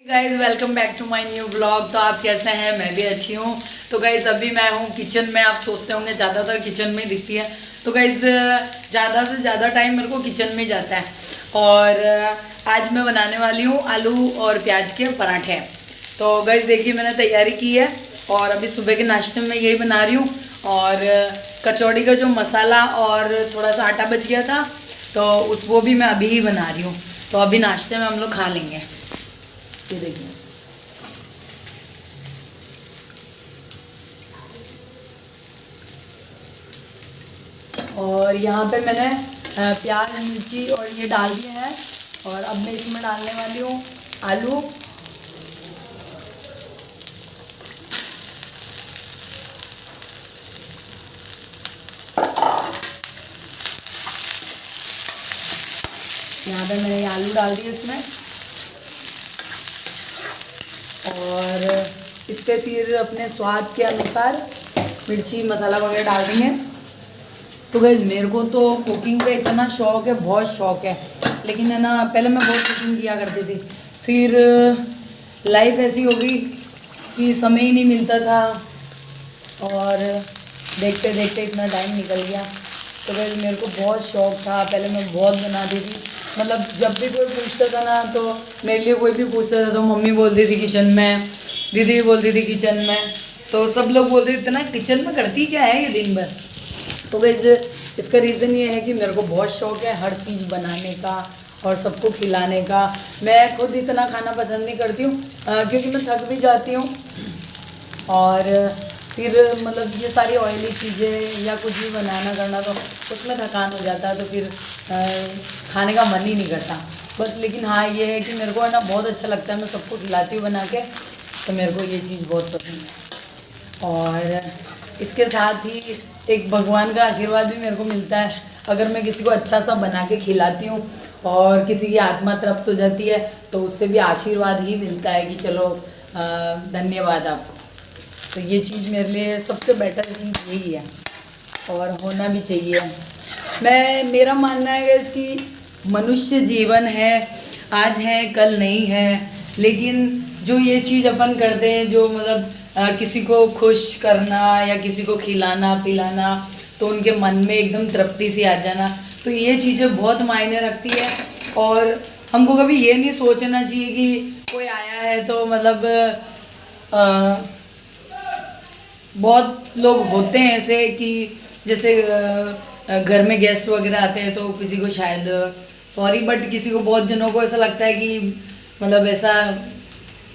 Guys welcome back to my new blog. तो आप कैसे हैं? मैं भी अच्छी हूँ। तो गाइज अभी मैं हूँ किचन में। आप सोचते होंगे ज़्यादातर किचन में दिखती है, तो गाइज ज़्यादा से ज़्यादा टाइम मेरे को किचन में जाता है। और आज मैं बनाने वाली हूँ आलू और प्याज के पराठे। तो गाइज देखिए मैंने तैयारी की है और अभी सुबह के नाश्ते में यही बना रही हूँ। और कचौड़ी का जो मसाला और थोड़ा सा आटा बच गया था तो वो भी मैं अभी ही बना रही हूँ। तो अभी नाश्ते में हम लोग खा लेंगे। ये देखिए और यहाँ पे मैंने प्याज मिर्ची और ये डाल दिए हैं। और अब मैं इसमें डालने वाली हूँ आलू। यहाँ पे मैंने आलू डाल दिए इसमें और इस पर फिर अपने स्वाद के अनुसार मिर्ची मसाला वगैरह डाल देंगे। तो गाइस मेरे को तो कुकिंग का इतना शौक है, बहुत शौक है। लेकिन है ना, पहले मैं बहुत कुकिंग किया करती थी, फिर लाइफ ऐसी हो गई कि समय ही नहीं मिलता था और देखते देखते इतना टाइम निकल गया। तो गाइस मेरे को बहुत शौक था, पहले मैं बहुत बनाती थी। मतलब जब भी कोई पूछता था ना, तो मेरे लिए कोई भी पूछता था तो मम्मी बोलती थी किचन में, दीदी बोलती थी किचन में, तो सब लोग बोलते थे इतना किचन में करती क्या है ये दिन भर। तो गाइस इसका रीज़न ये है कि मेरे को बहुत शौक है हर चीज़ बनाने का और सबको खिलाने का। मैं खुद इतना खाना पसंद नहीं करती हूँ क्योंकि मैं थक भी जाती हूँ और फिर मतलब ये सारी ऑयली चीज़ें या कुछ भी बनाना करना तो उसमें थकान हो जाता है, तो फिर खाने का मन ही नहीं करता बस। लेकिन हाँ ये है कि मेरे को है ना बहुत अच्छा लगता है, मैं सबको खिलाती हूँ बना के, तो मेरे को ये चीज़ बहुत पसंद है। और इसके साथ ही एक भगवान का आशीर्वाद भी मेरे को मिलता है। अगर मैं किसी को अच्छा सा बना के खिलाती हूँ और किसी की आत्मा तृप्त हो जाती है तो उससे भी आशीर्वाद ही मिलता है कि चलो धन्यवाद आपको। तो ये चीज़ मेरे लिए सबसे बेटर चीज़ यही है और होना भी चाहिए। मेरा मानना है कि मनुष्य जीवन है, आज है कल नहीं है, लेकिन जो ये चीज़ अपन करते हैं, जो मतलब किसी को खुश करना या किसी को खिलाना पिलाना, तो उनके मन में एकदम तृप्ति सी आ जाना, तो ये चीज़ें बहुत मायने रखती है। और हमको कभी ये नहीं सोचना चाहिए कि कोई आया है तो मतलब बहुत लोग होते हैं ऐसे कि जैसे घर में गेस्ट वगैरह आते हैं तो किसी को शायद सॉरी बट किसी को बहुत जनों को ऐसा लगता है कि मतलब ऐसा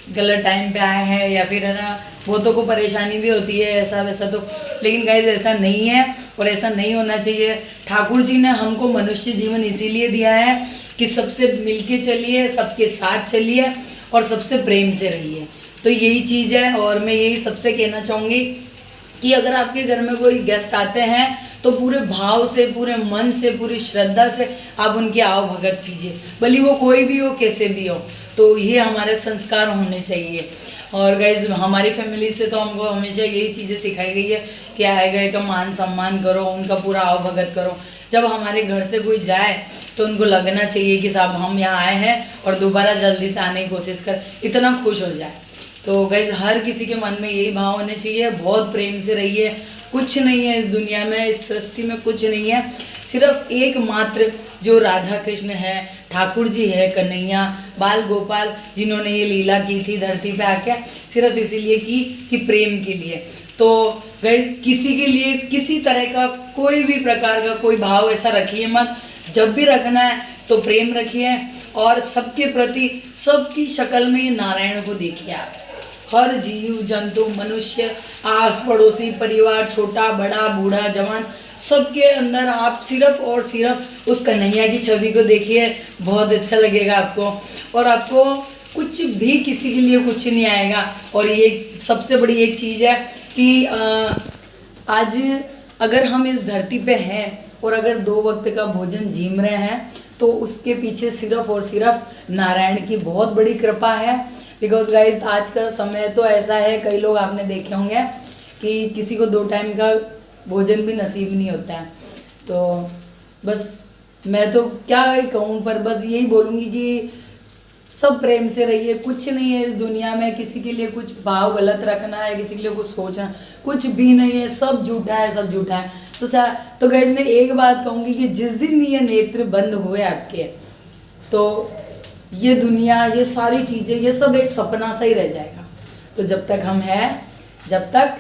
गलत टाइम पे आए हैं या फिर है ना बहुतों को परेशानी भी होती है ऐसा वैसा। तो लेकिन गाइस ऐसा नहीं है और ऐसा नहीं होना चाहिए। ठाकुर जी ने हमको मनुष्य जीवन इसीलिए दिया है कि सबसे मिलके चलिए, सबके साथ चलिए और सबसे प्रेम से रहिए। तो यही चीज़ है और मैं यही सबसे कहना चाहूँगी कि अगर आपके घर में कोई गेस्ट आते हैं तो पूरे भाव से, पूरे मन से, पूरी श्रद्धा से आप उनकी आओ भगत कीजिए, भले वो कोई भी हो, कैसे भी हो। तो ये हमारे संस्कार होने चाहिए। और गाइज हमारी फैमिली से तो हमको हमेशा यही चीज़ें सिखाई गई है कि आए गए का मान सम्मान करो, उनका पूरा आओ भगत करो। जब हमारे घर से कोई जाए तो उनको लगना चाहिए कि साहब हम यहाँ आए हैं और दोबारा जल्दी से आने की कोशिश कर, इतना खुश हो जाए। तो गाइज हर किसी के मन में यही भाव होने चाहिए, बहुत प्रेम से रहिए। कुछ नहीं है इस दुनिया में, इस सृष्टि में कुछ नहीं है, सिर्फ एकमात्र जो राधा कृष्ण है, ठाकुर जी है, कन्हैया बाल गोपाल, जिन्होंने ये लीला की थी धरती पे आके, सिर्फ इसीलिए की कि प्रेम के लिए। तो गाइज किसी के लिए किसी तरह का कोई भी प्रकार का कोई भाव ऐसा रखिए मत। जब भी रखना है तो प्रेम रखिए और सबके प्रति, सबकी शक्ल में नारायण को देखिए। आप हर जीव जंतु, मनुष्य, आस पड़ोसी, परिवार, छोटा बड़ा बूढ़ा जवान, सबके अंदर आप सिर्फ और सिर्फ उस कन्हैया की छवि को देखिए, बहुत अच्छा लगेगा आपको। और आपको कुछ भी किसी के लिए कुछ नहीं आएगा। और ये सबसे बड़ी एक चीज़ है कि आज अगर हम इस धरती पे हैं और अगर 2 वक्त का भोजन झीम रहे हैं तो उसके पीछे सिर्फ और सिर्फ नारायण की बहुत बड़ी कृपा है। बिकॉज गाइज आज का समय तो ऐसा है, कई लोग आपने देखे होंगे कि किसी को 2 टाइम का भोजन भी नसीब नहीं होता है। तो बस मैं तो क्या ही कहूँ, पर बस यही बोलूँगी कि सब प्रेम से रहिए। कुछ नहीं है इस दुनिया में किसी के लिए कुछ भाव गलत रखना है, किसी के लिए कुछ सोचना, कुछ भी नहीं है, सब झूठा है, सब झूठा है। तो गाइस मैं एक बात कहूँगी कि जिस दिन ये नेत्र बंद हुए आपके, तो ये दुनिया, ये सारी चीज़ें, ये सब एक सपना सा ही रह जाएगा। तो जब तक हम हैं, जब तक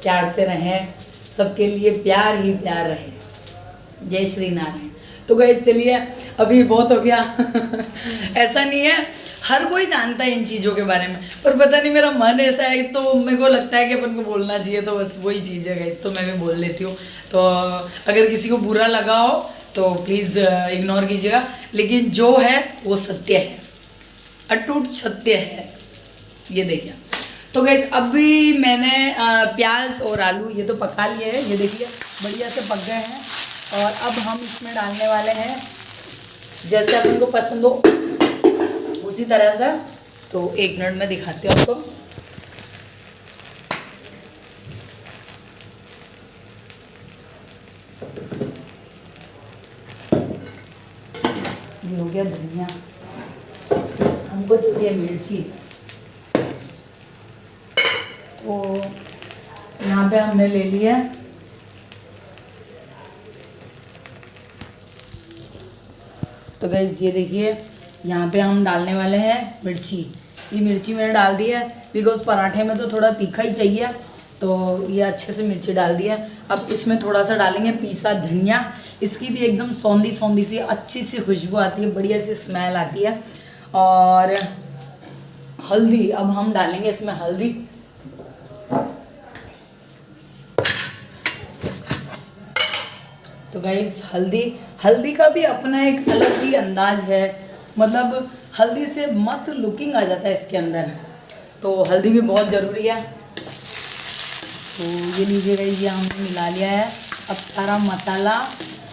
प्यार से रहें, सबके लिए प्यार ही प्यार रहे। जय श्री नारायण। तो गाइस चलिए, अभी बहुत हो गया ऐसा नहीं है, हर कोई जानता है इन चीज़ों के बारे में, पर पता नहीं मेरा मन ऐसा है, तो मेरे को लगता है कि अपन को बोलना चाहिए, तो बस वही चीज़ है गाइस, तो मैं भी बोल लेती हूँ। तो अगर किसी को बुरा लगा हो तो प्लीज़ इग्नोर कीजिएगा, लेकिन जो है वो सत्य है, अटूट सत्य है। ये देखिए, तो गाइस अभी मैंने प्याज और आलू ये तो पका लिए हैं, ये देखिए बढ़िया से पक गए हैं। और अब हम इसमें डालने वाले हैं जैसे अपन को पसंद हो उसी तरह से। तो 1 मिनट में दिखाती हूँ आपको। ये हो गया धनिया, हमको चाहिए मिर्ची, तो यहाँ पे हमने ले लिया तो गाइस ये देखिए यहाँ पे हम डालने वाले हैं मिर्ची। ये मिर्ची मैंने डाल दी है बिकॉज पराठे में तो थोड़ा तीखा ही चाहिए, तो ये अच्छे से मिर्ची डाल दी है। अब इसमें थोड़ा सा डालेंगे पीसा धनिया, इसकी भी एकदम सौंधी सौंधी सी अच्छी सी खुशबू आती है, बढ़िया सी स्मेल आती है। और हल्दी, अब हम डालेंगे इसमें हल्दी। तो गाइस हल्दी का भी अपना एक अलग ही अंदाज है, मतलब हल्दी से मस्त लुकिंग आ जाता है इसके अंदर, तो हल्दी भी बहुत ज़रूरी है। तो ये लीजिए गाइस, ये हमने मिला लिया है। अब सारा मसाला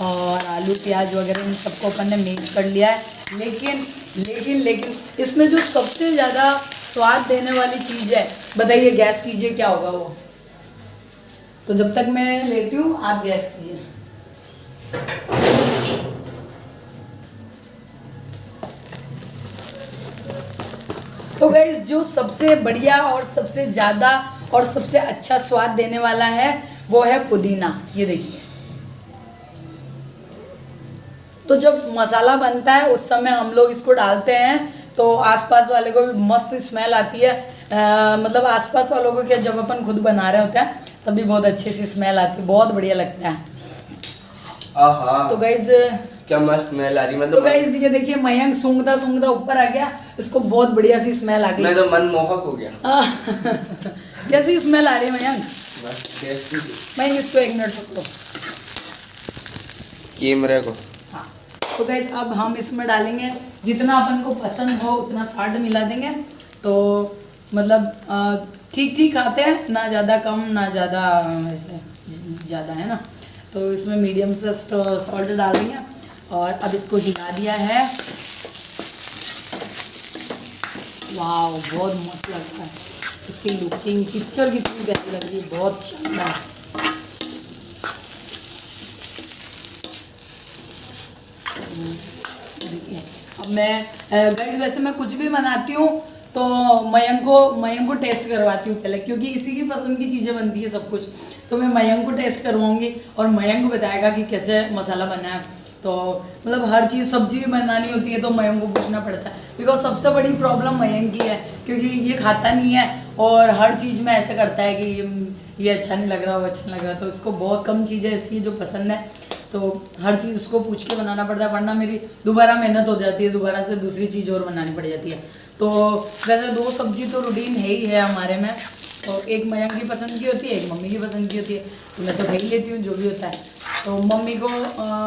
और आलू प्याज वगैरह इन सबको अपन ने मिक्स कर लिया है। लेकिन इसमें जो सबसे ज़्यादा स्वाद देने वाली चीज़ है, बताइए गैस कीजिए क्या होगा वो। तो जब तक मैं लेती हूँ आप गैस कीजिए। तो गाइस जो सबसे बढ़िया और सबसे ज़्यादा और सबसे अच्छा स्वाद देने वाला है वो है पुदीना। ये देखिए, तो जब मसाला बनता है उस समय हम लोग इसको डालते हैं तो आसपास वाले को भी मस्त स्मेल आती है। मतलब आसपास वालों को क्या, जब अपन खुद बना रहे होते हैं तभी बहुत अच्छी सी स्मेल आती है, बहुत बढ़िया लगता है। तो गाइस क्या मस्त स्मेल आ रही, मतलब तो गाइस ये देखिए मयंक सूंघता ऊपर आ गया, इसको बहुत बढ़िया सी स्मेल आ गई। मैं तो मनमोहक हो गया। कैसी स्मेल आ रही है मयंक? मयंक इसको 1 मिनट पकड़ो कैमरे को। हाँ, तो गाइस अब हम इसमें डालेंगे जितना अपन को पसंद हो उतना साल्ट मिला देंगे। तो मतलब ठीक आते हैं, ना ज़्यादा कम ना ज़्यादा वैसे ज़्यादा है ना, तो इसमें मीडियम से सॉल्ट डाल देंगे। और अब इसको हिला दिया है। वाह बहुत मस्त लगता है, इसकी लुकिंग पिक्चर कितनी प्यारी लग रही है, बहुत शानदार। देखिए अब मैं गाइस वैसे मैं कुछ भी बनाती हूँ तो मयंक को टेस्ट करवाती हूँ पहले, क्योंकि इसी की पसंद की चीज़ें बनती है सब कुछ। तो मैं मयंक को टेस्ट करवाऊँगी और मयंक को बताएगा कि कैसे मसाला बना है। तो मतलब हर चीज़, सब्जी भी बनानी होती है तो मयंक को पूछना पड़ता है, बिकॉज सबसे बड़ी प्रॉब्लम मयंक की है, क्योंकि ये खाता नहीं है और हर चीज़ में ऐसे करता है कि ये अच्छा नहीं लग रहा, वो अच्छा नहीं लग रहा। तो इसको बहुत कम चीज़ें ऐसी है जो पसंद है, तो हर चीज़ उसको पूछ के बनाना पड़ता है, वरना मेरी दोबारा मेहनत हो जाती है, दोबारा से दूसरी चीज़ और बनानी पड़ जाती है। तो वैसे 2 सब्जी तो रूटीन है ही है हमारे में, तो एक मयंक की पसंद की होती है, एक मम्मी की पसंद की होती है, तो मैं तो खा ही लेती हूँ जो भी होता है। तो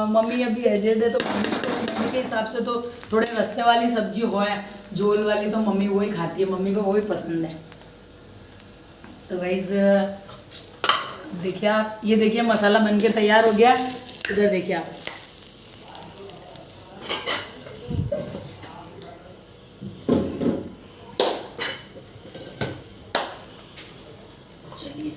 मम्मी अभी एजेड है, तो मम्मी के हिसाब से तो थोड़े रस्से वाली सब्जी हो है, झोल वाली तो मम्मी वही खाती है, मम्मी को वही पसंद है। तो गाइस देखिए आप, ये देखिए मसाला बन के तैयार हो गया। इधर देखिए आप, चलिए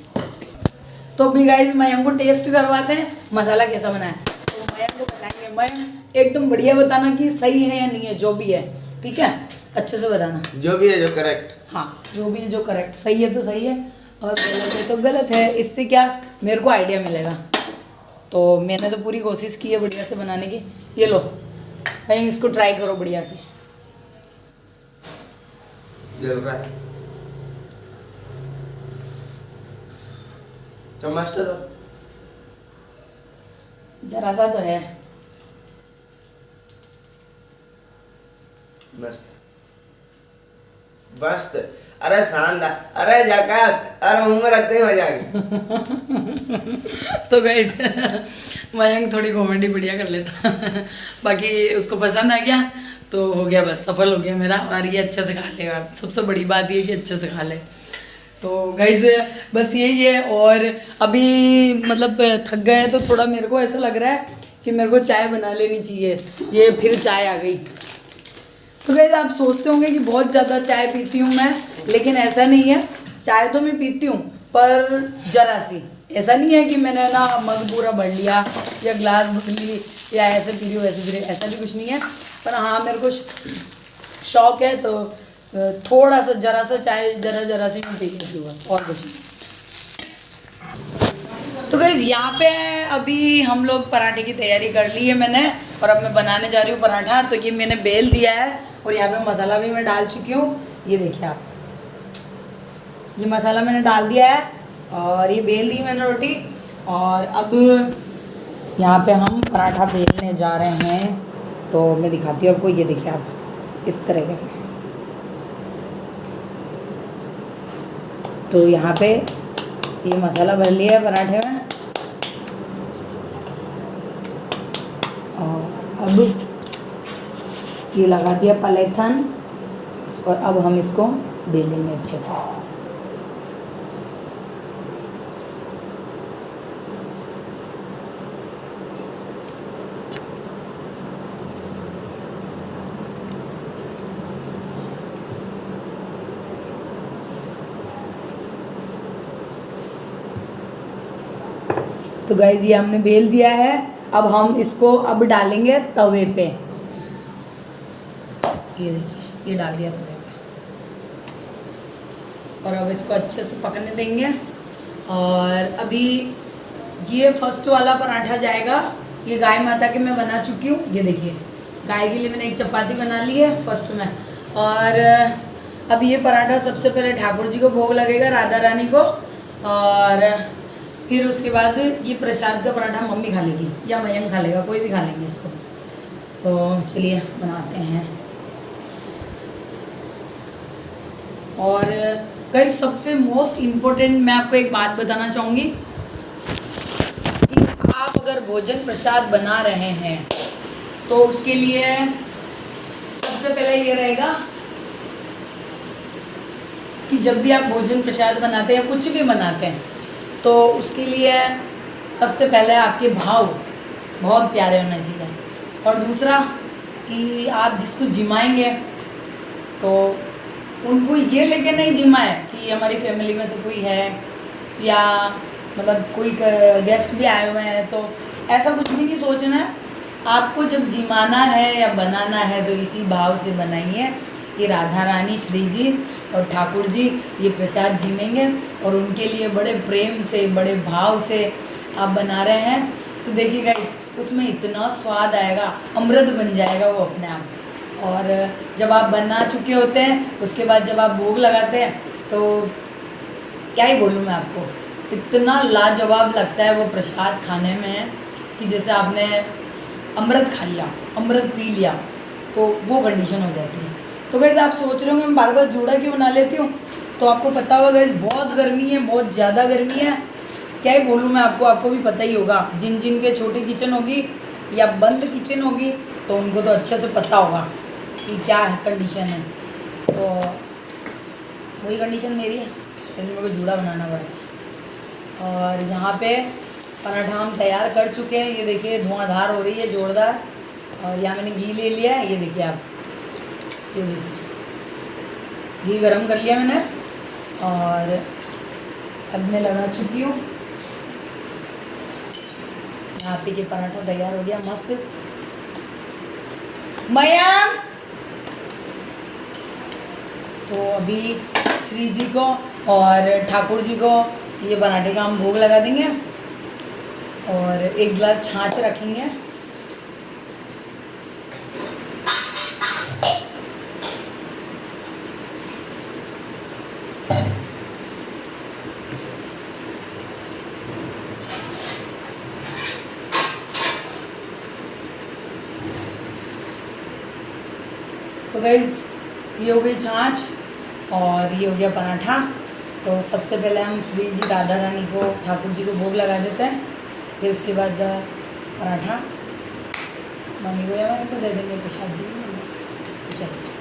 तो भी गाइस मयंक को टेस्ट करवाते हैं मसाला कैसा बना है। तो मयंक को बताएंगे, मयंक एकदम बढ़िया बताना कि सही है या नहीं है, जो भी है ठीक है। अच्छे से बताना। जो भी है जो करेक्ट। हाँ, जो भी जो करेक्ट सही है तो सही है और गलत है तो गलत है। इससे क्या मेरे को आइडिया मिलेगा। तो मैंने तो पूरी कोशिश की है बढ़िया से बनाने की। ये लो भाई, इसको ट्राई करो बढ़िया से। जल रहा है। चम्मच तो दो। जरा सा तो है। मस्त मस्त। अरे शानदार। अरे जाकर अरे मुंह में रखते ही मजा आ गई। तो गाइस मयंक थोड़ी कॉमेडी बढ़िया कर लेता बाकी उसको पसंद आ गया तो हो गया, बस सफल हो गया मेरा। और ये अच्छे से खा लेगा, सबसे बड़ी बात ये कि अच्छे से खा ले। तो गाइस बस यही है। और अभी मतलब थक गए हैं तो थोड़ा मेरे को ऐसा लग रहा है कि मेरे को चाय बना लेनी चाहिए। ये फिर चाय आ गई। तो गाइस आप सोचते होंगे कि बहुत ज़्यादा चाय पीती हूँ मैं, लेकिन ऐसा नहीं है। चाय तो मैं पीती हूँ पर जरा सी। ऐसा नहीं है कि मैंने ना मग पूरा भर लिया या ग्लास भर ली या ऐसे पी रही हूँ वैसे पी रही हूँ, ऐसा भी कुछ नहीं है। पर हाँ, मेरे को शौक है तो थोड़ा सा जरा सा चाय जरा सी मैं पी लेती हूँ, और कुछ नहीं। तो गाइस यहाँ पे अभी हम लोग पराठे की तैयारी कर ली है मैंने, और अब मैं बनाने जा रही हूँ पराठा। तो ये मैंने बेल दिया है और यहाँ पे मसाला भी मैं डाल चुकी हूँ। ये देखिए आप, ये मसाला मैंने डाल दिया है और ये बेल दी मैंने रोटी। और अब यहाँ पे हम पराठा बेलने जा रहे हैं। तो मैं दिखाती हूँ आपको। ये देखिए आप, इस तरीके से। तो यहाँ पे ये मसाला भर लिया है पराठे में। और अब ये लगा दिया पलेथन और अब हम इसको बेलेंगे अच्छे से। तो गाइस ये हमने बेल दिया है। अब हम इसको अब डालेंगे तवे पे। ये देखिए, ये डाल दिया तवे पे और अब इसको अच्छे से पकने देंगे। और अभी ये फर्स्ट वाला पराठा जाएगा। ये गाय माता के मैं बना चुकी हूँ। ये देखिए, गाय के लिए मैंने एक चपाती बना ली है फर्स्ट में। और अब ये पराठा सबसे पहले ठाकुर जी को भोग लगेगा, राधा रानी को। और फिर उसके बाद ये प्रसाद का पराठा मम्मी खा लेगी या मयंक खा लेगा, कोई भी खा लेंगे इसको। तो चलिए बनाते हैं। और गाइस सबसे मोस्ट इम्पोर्टेंट मैं आपको एक बात बताना चाहूँगी कि आप अगर भोजन प्रसाद बना रहे हैं तो उसके लिए सबसे पहले ये रहेगा कि जब भी आप भोजन प्रसाद बनाते हैं या कुछ भी बनाते हैं तो उसके लिए सबसे पहले आपके भाव बहुत प्यारे होने चाहिए। और दूसरा कि आप जिसको जिमाएंगे तो उनको ये लेके नहीं जिमाए कि हमारी फैमिली में से कोई है या मतलब कोई गेस्ट भी आए हुए हैं, तो ऐसा कुछ भी नहीं सोचना है। आपको जब जिमाना है या बनाना है तो इसी भाव से बनाइए कि राधा रानी, श्री जी और ठाकुर जी ये प्रसाद जिमेंगे और उनके लिए बड़े प्रेम से, बड़े भाव से आप बना रहे हैं। तो देखिएगा उसमें इतना स्वाद आएगा, अमृत बन जाएगा वो अपने आप। और जब आप बना चुके होते हैं उसके बाद जब आप भोग लगाते हैं तो क्या ही बोलूँ मैं आपको, इतना लाजवाब लगता है वो प्रसाद खाने में कि जैसे आपने अमृत खा लिया, अमृत पी लिया, तो वो कंडीशन हो जाती है। तो गाइस आप सोच रहे होंगे मैं बार बार जूड़ा क्यों बना लेती हूँ, तो आपको पता होगा गाइस बहुत गर्मी है, बहुत ज़्यादा गर्मी है। क्या ही बोलूँ मैं आपको, आपको भी पता ही होगा। जिन जिन के छोटी किचन होगी या बंद किचन होगी तो उनको तो अच्छे से पता होगा कि क्या है कंडीशन है। तो वही कंडीशन मेरी है, जैसे मेरे को जूड़ा बनाना पड़ेगा। और यहाँ पे पराठा हम तैयार कर चुके हैं। ये देखिए धुआंधार हो रही है, जोरदार। और यहाँ मैंने घी ले लिया है, ये देखिए आप, ये देखिए घी गरम कर लिया मैंने और अब मैं लगा चुकी हूँ। यहाँ पे ये पराठा तैयार हो गया मस्त। मयंक तो अभी श्री जी को और ठाकुर जी को ये पराठे का हम भोग लगा देंगे और एक गिलास छाछ रखेंगे। तो गाइस ये हो गई छाछ और ये हो गया पराठा। तो सबसे पहले हम श्री जी राधा रानी को ठाकुर जी को भोग लगा देते हैं, फिर उसके बाद पराठा मम्मी को या मेरे को दे देंगे, प्रसाद जी चलिए।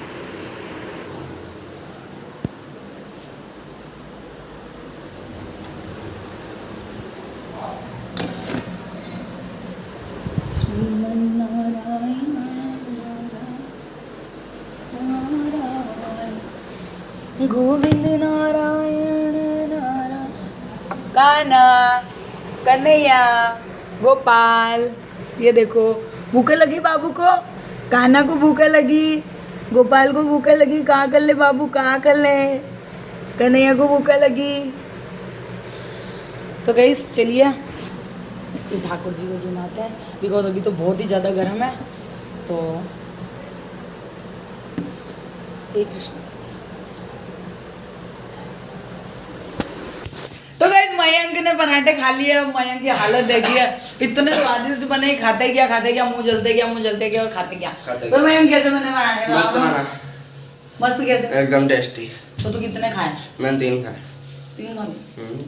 गोविंद नारायण नारायण कान्हा कन्हैया गोपाल। ये देखो भूखे लगी बाबू को, कान्हा को भूखे लगी, गोपाल को भूखे लगी, कहाँ कर ले बाबू कहाँ कर ले, कन्हैया को भूखे लगी। तो गाइस चलिए ये ठाकुर जी को जिमाते हैं, बिकॉज अभी तो बहुत ही ज़्यादा गर्म है। तो एक कृष्ण। तो गाइस मयंक ने पराठे खा लिए, मयंक की हालत देखी है, इतने स्वादिष्ट बने, खाते क्या मुंह जलते क्या और खाते क्या। तो मयंक कैसे बने पराठे? मस्त बना, मस्त कैसे? एकदम टेस्टी। तो तू कितने खाए? मैंने 3 खाए। 3 खा लिए?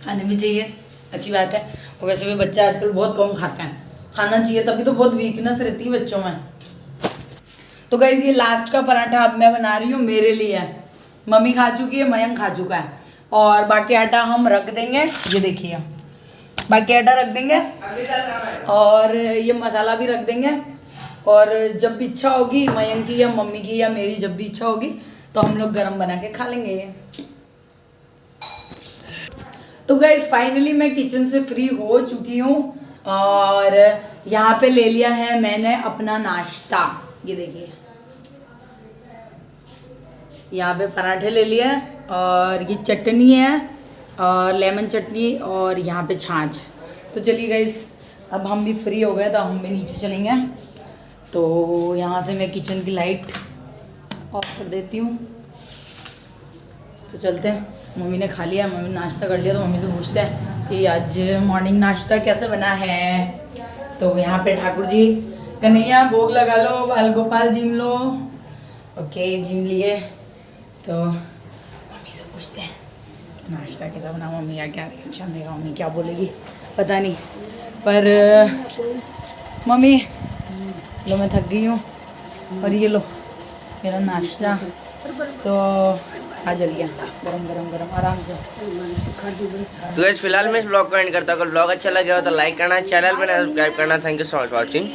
खाने भी चाहिए, अच्छी बात है। और वैसे भी बच्चे आजकल बहुत कम खाते हैं, खाना चाहिए, तभी तो बहुत वीकनेस रहती है बच्चों में। तो गाइस ये लास्ट का पराठा अब मैं बना रही हूँ मेरे लिए। मम्मी खा चुकी है, मयंक खा चुका है, और बाकी आटा हम रख देंगे। ये देखिए बाकी आटा रख देंगे और ये मसाला भी रख देंगे। और जब भी इच्छा होगी मयंक की या मम्मी की या मेरी, जब भी इच्छा होगी तो हम लोग गरम बना के खा लेंगे ये। तो गाइस फाइनली मैं किचन से फ्री हो चुकी हूँ और यहाँ पे ले लिया है मैंने अपना नाश्ता। ये देखिए यहाँ पे पराठे ले लिए और ये चटनी है और लेमन चटनी और यहाँ पे छाछ। तो चलिए गाइस अब हम भी फ्री हो गए तो हम भी नीचे चलेंगे। तो यहाँ से मैं किचन की लाइट ऑफ कर देती हूँ। तो चलते हैं, मम्मी ने खा लिया, मम्मी ने नाश्ता कर लिया, तो मम्मी से पूछते हैं कि आज मॉर्निंग नाश्ता कैसे बना है। तो यहाँ पे ठाकुर जी कन्हैया भोग लगा लो, बाल गोपाल जिम लो। ओके जिम लिए। तो मम्मी से पूछते हैं कि नाश्ता कैसा बना, मम्मी क्या रिएक्शन देगा, मम्मी क्या बोलेगी पता नहीं। पर मम्मी लो मैं थक गई हूँ और ये लो मेरा नाश्ता। तो आ जलिए गरम गरम गरम आराम से। तो गाइस फिलहाल मैं इस ब्लॉग को एंड करता हूँ। अगर ब्लॉग अच्छा लगे हो तो लाइक करना, चैनल पर सब्सक्राइब करना। Thank you so much watching.